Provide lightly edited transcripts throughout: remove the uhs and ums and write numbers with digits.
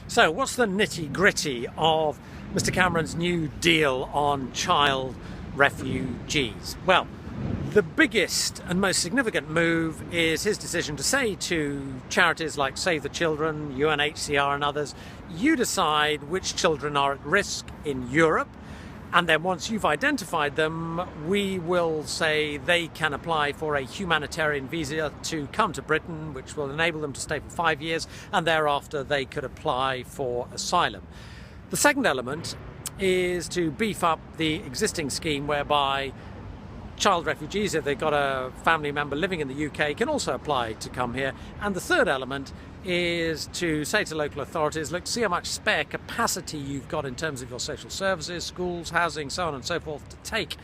So, what's the nitty-gritty of Mr. Cameron's new deal on child refugees? Well, the biggest and most significant move is his decision to say to charities like Save the Children, UNHCR and others, you decide which children are at risk in Europe, and then once you've identified them, we will say they can apply for a humanitarian visa to come to Britain, which will enable them to stay for 5 years, and thereafter they could apply for asylum. The second element is to beef up the existing scheme whereby child refugees, if they've got a family member living in the UK, can also apply to come here. And the third element is to say to local authorities, look, see how much spare capacity you've got in terms of your social services, schools, housing, so on and so forth, to take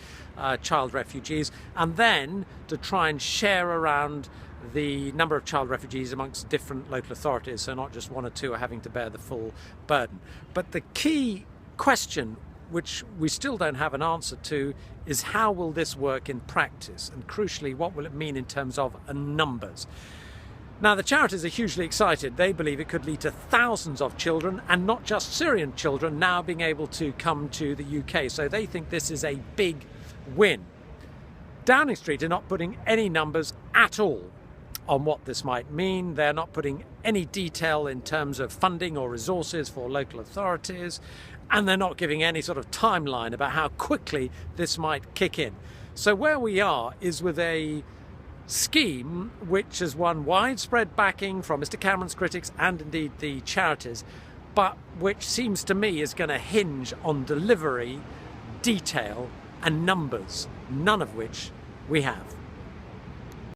child refugees, and then to try and share around the number of child refugees amongst different local authorities, so not just one or two are having to bear the full burden. But the key question, which we still don't have an answer to, is how will this work in practice, and crucially, what will it mean in terms of numbers? Now, the charities are hugely excited. They believe it could lead to thousands of children, and not just Syrian children, now being able to come to the UK. So they think this is a big win. Downing Street are not putting any numbers at all on what this might mean. They're not putting any detail in terms of funding or resources for local authorities, and they're not giving any sort of timeline about how quickly this might kick in. So where we are is with a scheme which has won widespread backing from Mr. Cameron's critics and indeed the charities, but which seems to me is going to hinge on delivery, detail and numbers, none of which we have.